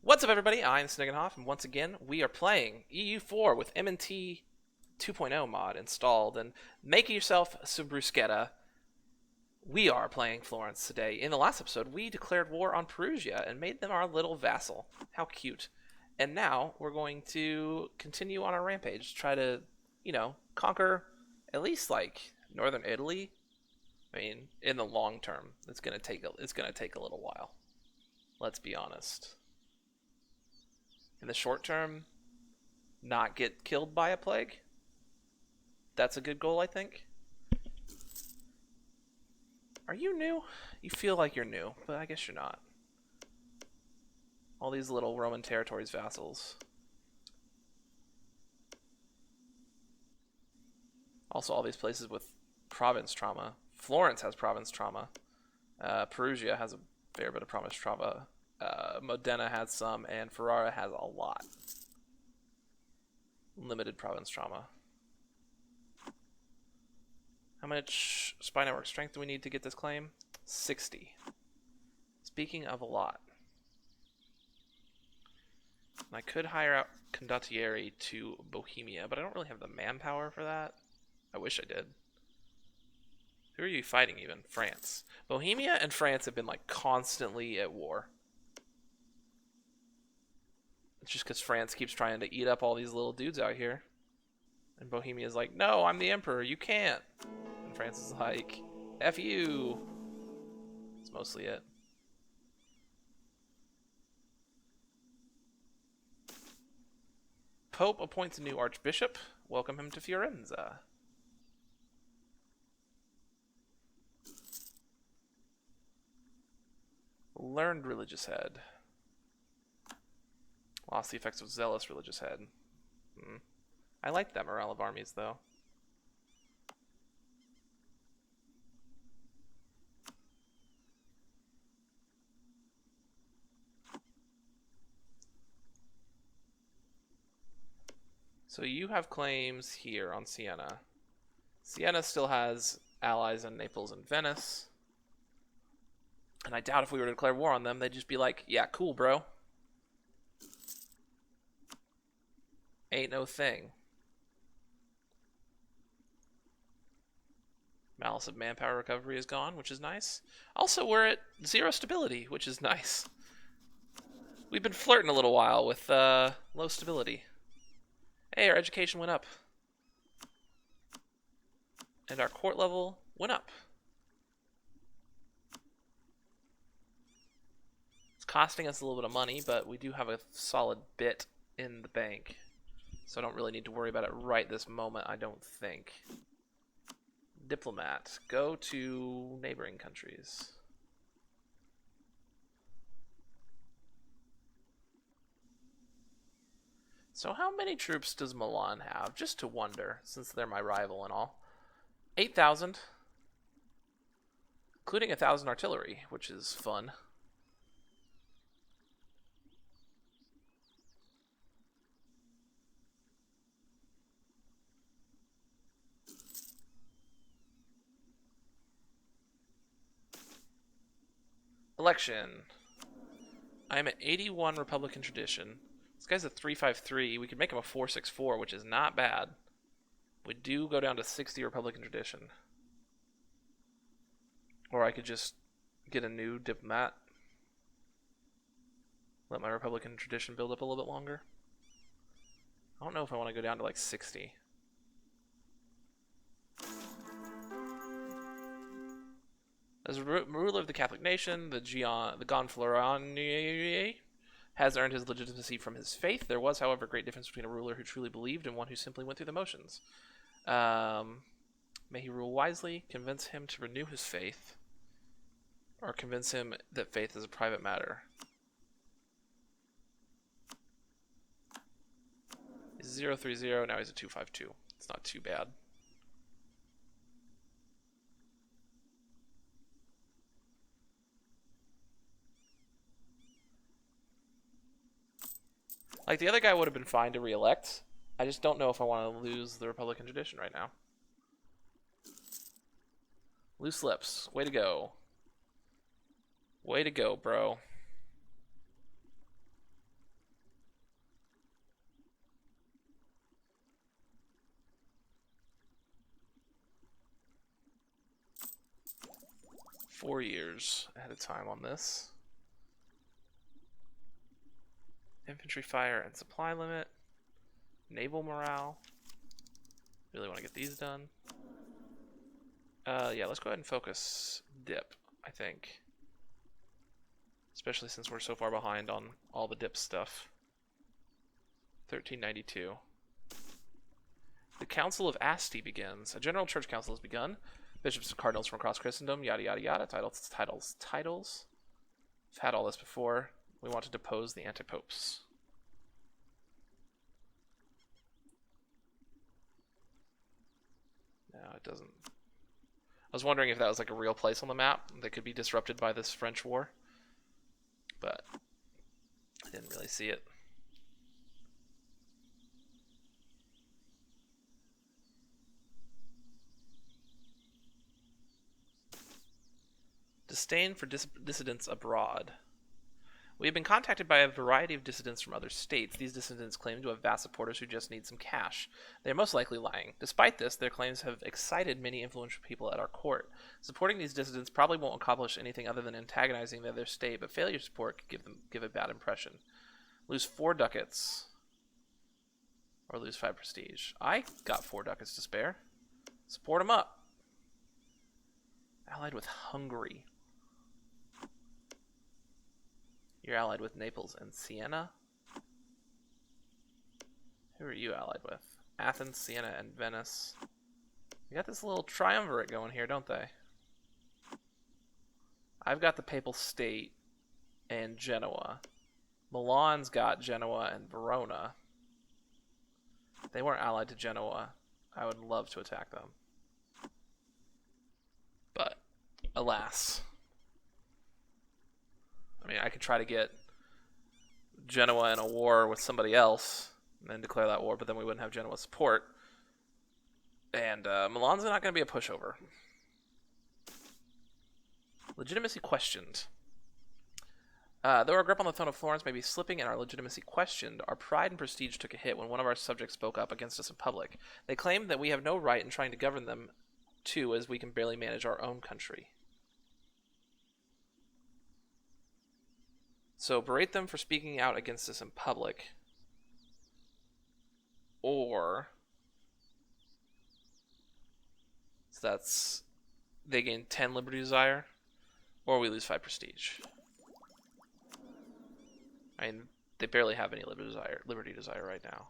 What's up, everybody? I'm Sniggenhoff, and once again, we are playing EU4 with MNT 2.0 mod installed. And make yourself some bruschetta. We are playing Florence today. In the last episode, we declared war on Perugia and made them our little vassal. How cute. And now we're going to continue on our rampage, try to, conquer at least like northern Italy. I mean, in the long term, it's gonna take a little while. Let's be honest. In the short term, not get killed by a plague. That's a good goal, I think. Are you new? You feel like you're new, but I guess you're not. All these little Roman territories vassals. Also, all these places with province trauma. Florence has province trauma. Perugia has a fair bit of province trauma. Modena has some, and Ferrara has a lot. Limited province trauma. How much spy network strength do we need to get this claim? 60. Speaking of a lot. I could hire out condottieri to Bohemia, but I don't really have the manpower for that. I wish I did. Who are you fighting even? France. Bohemia and France have been like constantly at war. It's just because France keeps trying to eat up all these little dudes out here. And Bohemia's like, no, I'm the emperor, you can't. And France is like, F you. That's mostly it. Pope appoints a new archbishop. Welcome him to Fiorenza. Learned religious head. Lost the effects of zealous religious head. I like that morale of armies, though. So you have claims here on Siena. Siena still has allies in Naples and Venice. And I doubt if we were to declare war on them, they'd just be like, yeah, cool, bro. Ain't no thing. Malice of manpower recovery is gone, which is nice. Also, we're at 0 stability, which is nice. We've been flirting a little while with low stability. Hey, our education went up. And our court level went up. It's costing us a little bit of money, but we do have a solid bit in the bank. So I don't really need to worry about it right this moment, I don't think. Diplomat. Go to neighboring countries. So how many troops does Milan have? Just to wonder, since they're my rival and all. 8,000. Including 1,000 artillery, which is fun. Election. I'm at 81 Republican tradition. This guy's a 353. We could make him a 464, which is not bad. We do go down to 60 Republican tradition. Or I could just get a new diplomat. Let my Republican tradition build up a little bit longer. I don't know if I want to go down to like 60. As a ruler of the Catholic nation, the Gonfalonier has earned his legitimacy from his faith. There was, however, a great difference between a ruler who truly believed and one who simply went through the motions. May he rule wisely, convince him to renew his faith, or convince him that faith is a private matter. He's 030, now he's a 252. It's not too bad. Like, the other guy would have been fine to re-elect. I just don't know if I want to lose the Republican tradition right now. Loose lips. Way to go. Way to go, bro. 4 years ahead of time on this. Infantry fire and supply limit. Naval morale. Really want to get these done. Yeah, let's go ahead and focus dip, I think. Especially since we're so far behind on all the dip stuff. 1392. The Council of Asti begins. A general church council has begun. Bishops and cardinals from across Christendom, yada yada yada. Titles. I've had all this before. We want to depose the anti-popes. No, it doesn't. I was wondering if that was like a real place on the map that could be disrupted by this French war, but I didn't really see it. Disdain for dissidents abroad. We have been contacted by a variety of dissidents from other states. These dissidents claim to have vast supporters who just need some cash. They are most likely lying. Despite this, their claims have excited many influential people at our court. Supporting these dissidents probably won't accomplish anything other than antagonizing the other state, but failure to support could give a bad impression. Lose 4 ducats. Or lose 5 prestige. I got 4 ducats to spare. Support them up. Allied with Hungary. You're allied with Naples and Siena. Who are you allied with? Athens, Siena, and Venice. You got this little triumvirate going here, don't they? I've got the Papal State and Genoa. Milan's got Genoa and Verona. If they weren't allied to Genoa, I would love to attack them. But, alas. I mean, I could try to get Genoa in a war with somebody else and then declare that war, but then we wouldn't have Genoa support. And Milan's not going to be a pushover. Legitimacy questioned. Though our grip on the throne of Florence may be slipping and our legitimacy questioned, our pride and prestige took a hit when one of our subjects spoke up against us in public. They claimed that we have no right in trying to govern them, too, as we can barely manage our own country. So berate them for speaking out against us in public. Or... So that's... They gain 10 liberty desire. Or we lose 5 prestige. I mean, they barely have any liberty desire right now.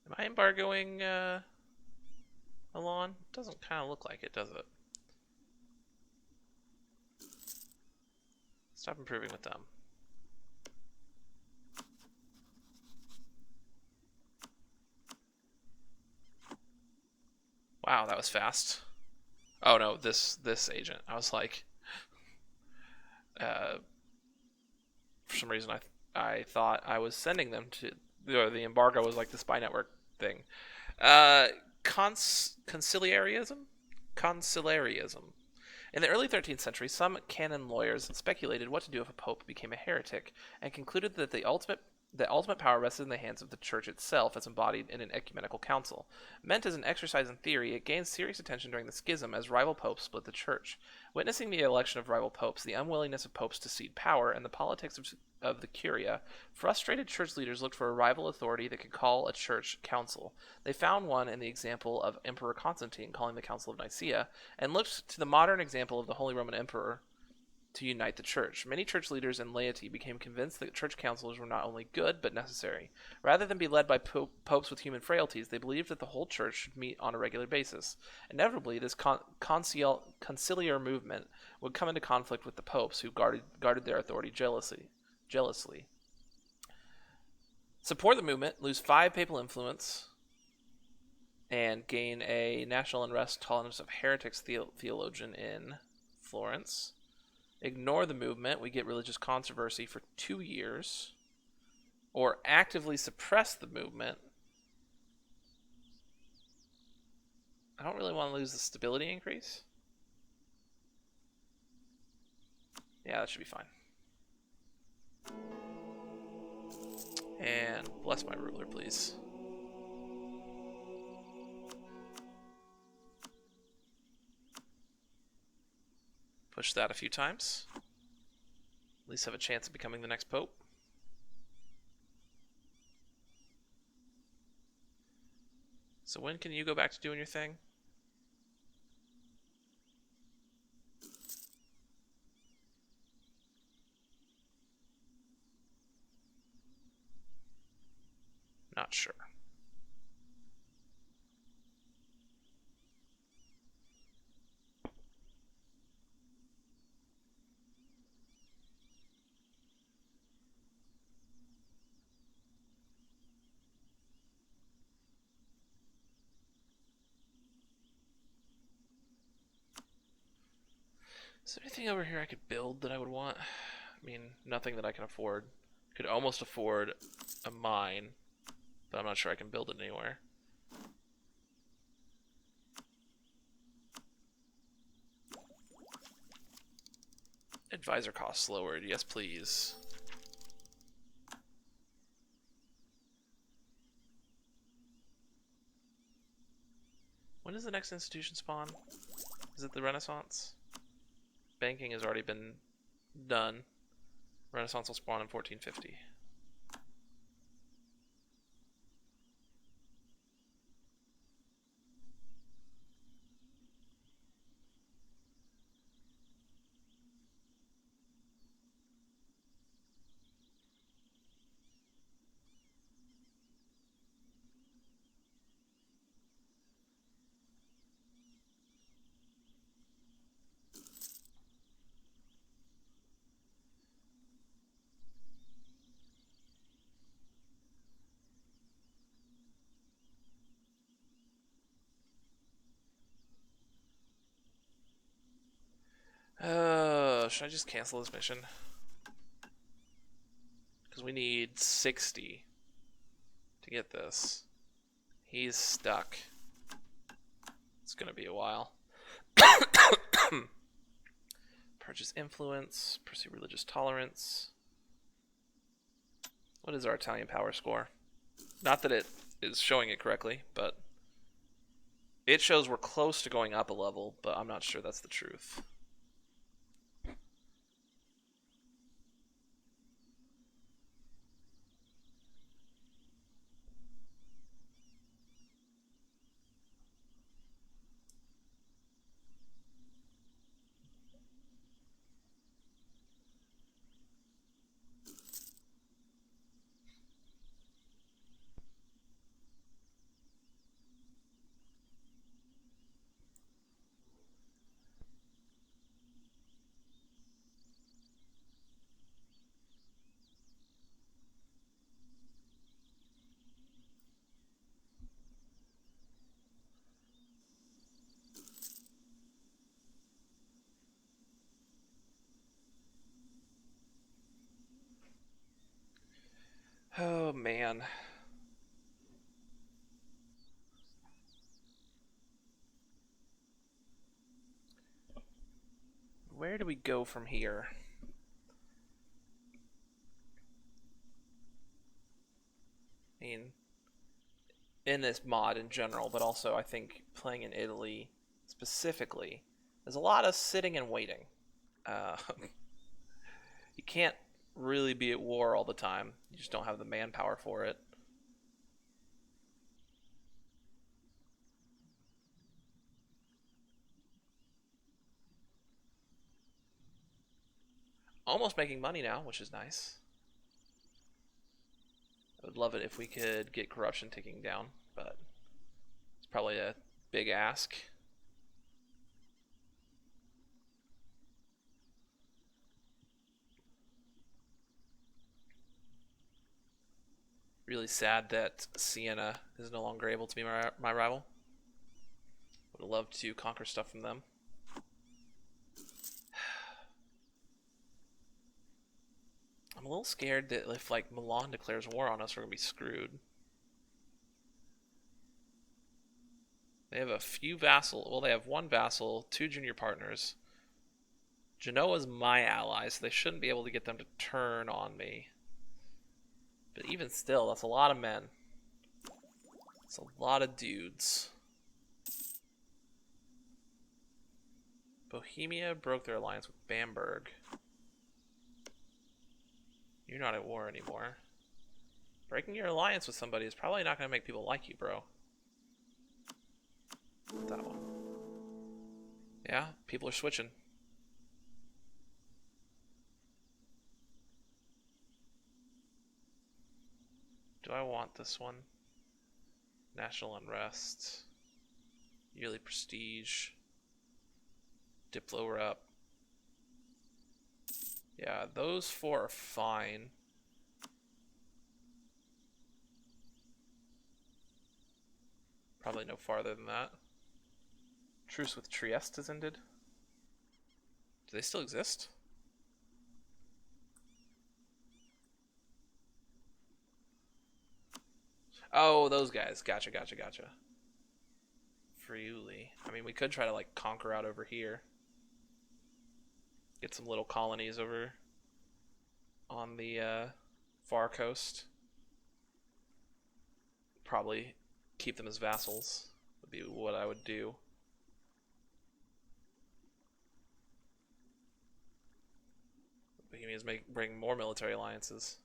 Am I embargoing Milan? Doesn't kind of look like it, does it? Stop improving with them. Wow, that was fast. Oh no, this agent. I was like, for some reason I thought I was sending them to, or the embargo was like the spy network thing. Conciliarism. In the early 13th century, some canon lawyers speculated what to do if a pope became a heretic, and concluded that the ultimate power rested in the hands of the church itself as embodied in an ecumenical council. Meant as an exercise in theory, it gained serious attention during the schism as rival popes split the church. Witnessing the election of rival popes, the unwillingness of popes to cede power, and the politics of the curia, frustrated church leaders looked for a rival authority that could call a church council. They found one in the example of Emperor Constantine calling the Council of Nicaea, and looked to the modern example of the Holy Roman Emperor to unite the church. Many church leaders and laity became convinced that church councils were not only good, but necessary. Rather than be led by popes with human frailties, they believed that the whole church should meet on a regular basis. Inevitably, this conciliar movement would come into conflict with the popes, who guarded their authority jealously. Support the movement, lose 5 papal influence, and gain a national unrest tolerance of heretics theologian in Florence. Ignore the movement. We get religious controversy for 2 years. Or actively suppress the movement. I don't really want to lose the stability increase. Yeah, that should be fine. And bless my ruler, please. Push that a few times. At least have a chance of becoming the next pope. So when can you go back to doing your thing? Not sure. Is there anything over here I could build that I would want? I mean, nothing that I can afford. Could almost afford a mine, but I'm not sure I can build it anywhere. Advisor costs lowered. Yes, please. When does the next institution spawn? Is it the Renaissance? Banking has already been done. Renaissance will spawn in 1450. Should I just cancel this mission? Because we need 60 to get this. He's stuck. It's gonna be a while. Purchase influence, pursue religious tolerance. What is our Italian power score? Not that it is showing it correctly, but it shows we're close to going up a level, but I'm not sure that's the truth. Oh man. Where do we go from here? I mean, in this mod in general, but also I think playing in Italy specifically, there's a lot of sitting and waiting. Uh, you can't really be at war all the time. You just don't have the manpower for it. Almost making money now, which is nice. I would love it if we could get corruption ticking down, but it's probably a big ask. Really sad that Siena is no longer able to be my rival. Would love to conquer stuff from them. I'm a little scared that if like Milan declares war on us, we're gonna be screwed. They have a few vassal. Well, they have one vassal, 2 junior partners. Genoa's my ally, so they shouldn't be able to get them to turn on me. But even still, that's a lot of men. It's a lot of dudes. Bohemia broke their alliance with Bamberg. You're not at war anymore. Breaking your alliance with somebody is probably not going to make people like you, bro. That one. Yeah, people are switching. Do I want this one? National unrest. Yearly prestige. Diplo we're up. Yeah, those 4 are fine. Probably no farther than that. Truce with Trieste has ended. Do they still exist? Oh, those guys. Gotcha. Friuli. I mean, we could try to like conquer out over here. Get some little colonies over on the far coast. Probably keep them as vassals would be what I would do. Bohemians may bring more military alliances.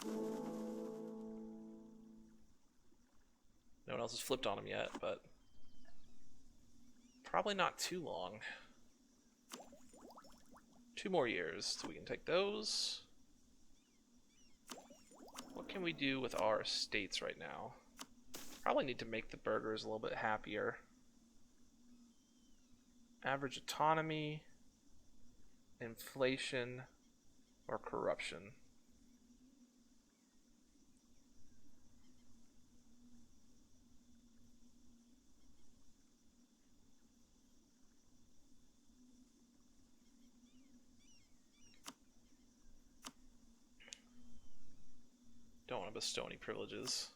No one else has flipped on them yet, but probably not too long. 2 more years so we can take those. What can we do with our estates right now? Probably need to make the burghers a little bit happier. Average autonomy, inflation, or corruption. Don't want to bestow any privileges.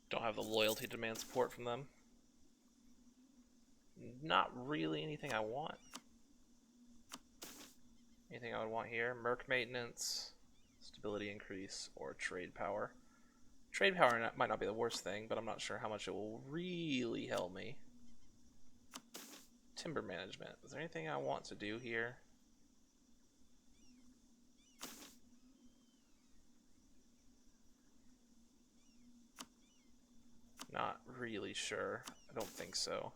Don't have the loyalty to demand support from them. Not really anything I want. Anything I would want here? Merc maintenance, stability increase, or trade power. Trade power might not be the worst thing, but I'm not sure how much it will really help me. Timber management. Is there anything I want to do here? Not really sure. I don't think so.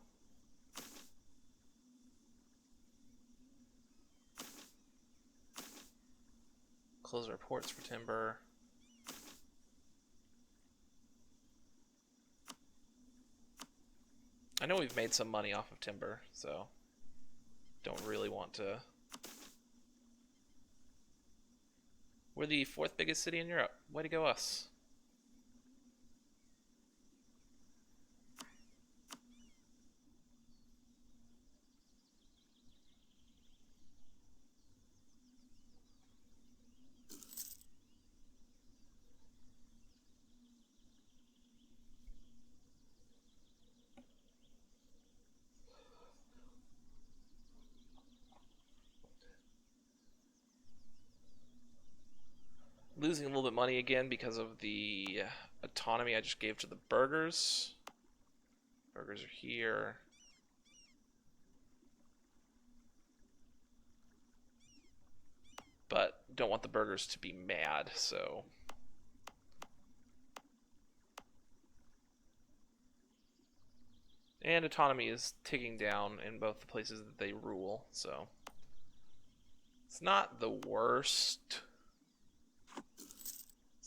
Close our ports for timber. I know we've made some money off of timber, so don't really want to. We're the 4th biggest city in Europe. Way to go us. Losing a little bit of money again because of the autonomy I just gave to the burghers. Burghers are here. But don't want the burghers to be mad, so. And autonomy is ticking down in both the places that they rule, so. It's not the worst.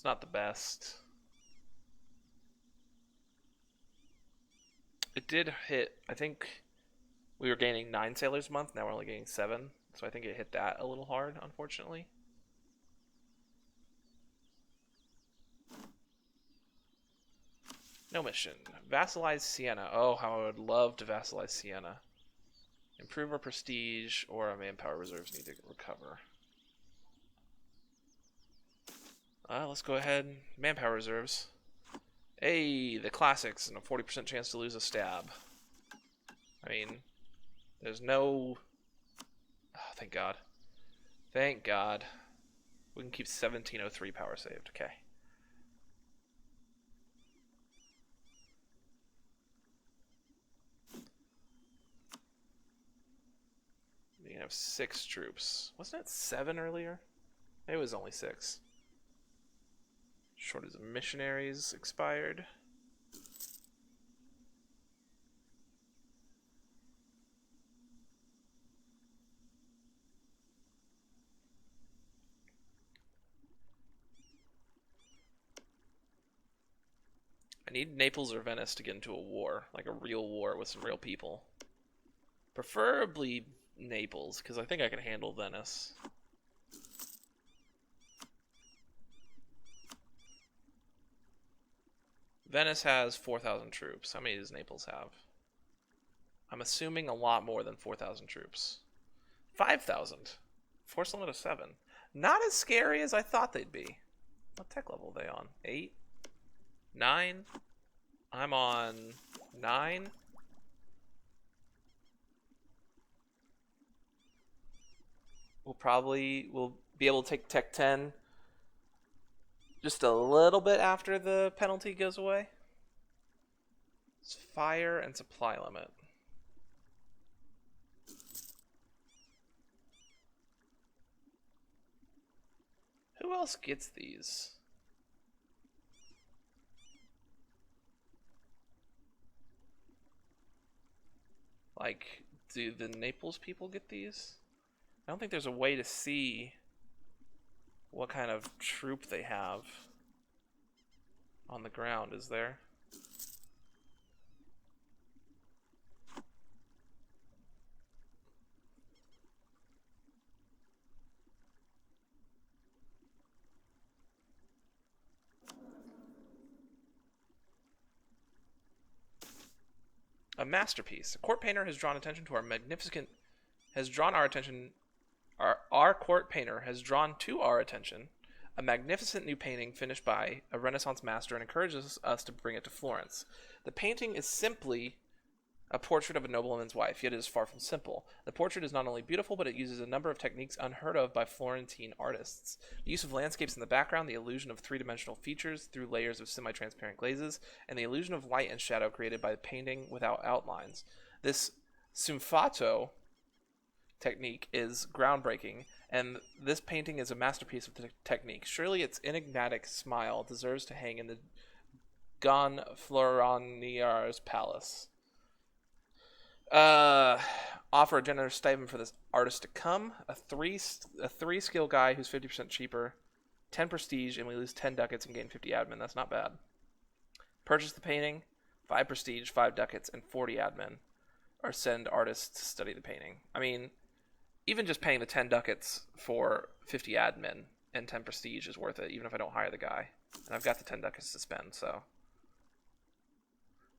Not the best. It did hit, I think we were gaining 9 sailors a month, now we're only getting 7, so I think it hit that a little hard, unfortunately. No mission. Vassalize Siena. Oh, how I would love to vassalize Siena. Improve our prestige or our manpower reserves need to recover. Let's go ahead. Manpower reserves. Hey, the classics and a 40% chance to lose a stab. I mean, there's no... Oh, thank God. Thank God. We can keep 1703 power saved. Okay. We can have 6 troops. Wasn't it 7 earlier? Maybe it was only 6. Shortage of missionaries expired. I need Naples or Venice to get into a war, like a real war with some real people. Preferably Naples, because I think I can handle Venice. Venice has 4,000 troops. How many does Naples have? I'm assuming a lot more than 4,000 troops. 5,000. Force limit of 7. Not as scary as I thought they'd be. What tech level are they on? 8? 9? I'm on 9. We'll be able to take Tech 10 just a little bit after the penalty goes away. It's fire and supply limit. Who else gets these? Like, do the Naples people get these? I don't think there's a way to see what kind of troop they have on the ground, is there? A masterpiece. A court painter has drawn attention to our magnificent... Has drawn our attention... Our court painter has drawn to our attention a magnificent new painting finished by a Renaissance master and encourages us to bring it to Florence. The painting is simply a portrait of a nobleman's wife, yet it is far from simple. The portrait is not only beautiful, but it uses a number of techniques unheard of by Florentine artists. The use of landscapes in the background, the illusion of three-dimensional features through layers of semi-transparent glazes, and the illusion of light and shadow created by the painting without outlines. This sfumato technique is groundbreaking, and this painting is a masterpiece of technique. Surely its enigmatic smile deserves to hang in the Gonfloniar's palace. Offer a generous stipend for this artist to come. A three skill guy who's 50% cheaper. 10 prestige, and we lose 10 ducats and gain 50 admin. That's not bad. Purchase the painting. 5 prestige, 5 ducats, and 40 admin. Or send artists to study the painting. I mean, even just paying the 10 ducats for 50 admin and 10 prestige is worth it, even if I don't hire the guy. And I've got the 10 ducats to spend, so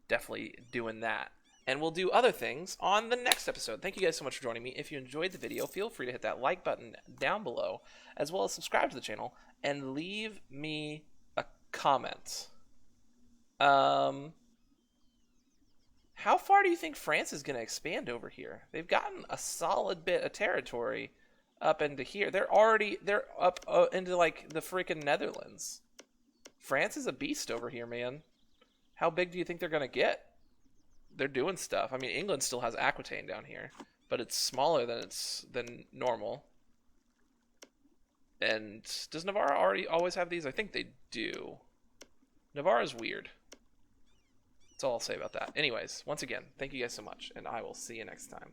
definitely doing that. And we'll do other things on the next episode. Thank you guys so much for joining me. If you enjoyed the video, feel free to hit that like button down below, as well as subscribe to the channel, and leave me a comment. How far do you think France is going to expand over here? They've gotten a solid bit of territory up into here. They're up into, like, the freaking Netherlands. France is a beast over here, man. How big do you think they're going to get? They're doing stuff. I mean, England still has Aquitaine down here, but it's smaller than normal. And does Navarre always have these? I think they do. Navarre is weird. That's all I'll say about that. Anyways, once again, thank you guys so much, and I will see you next time.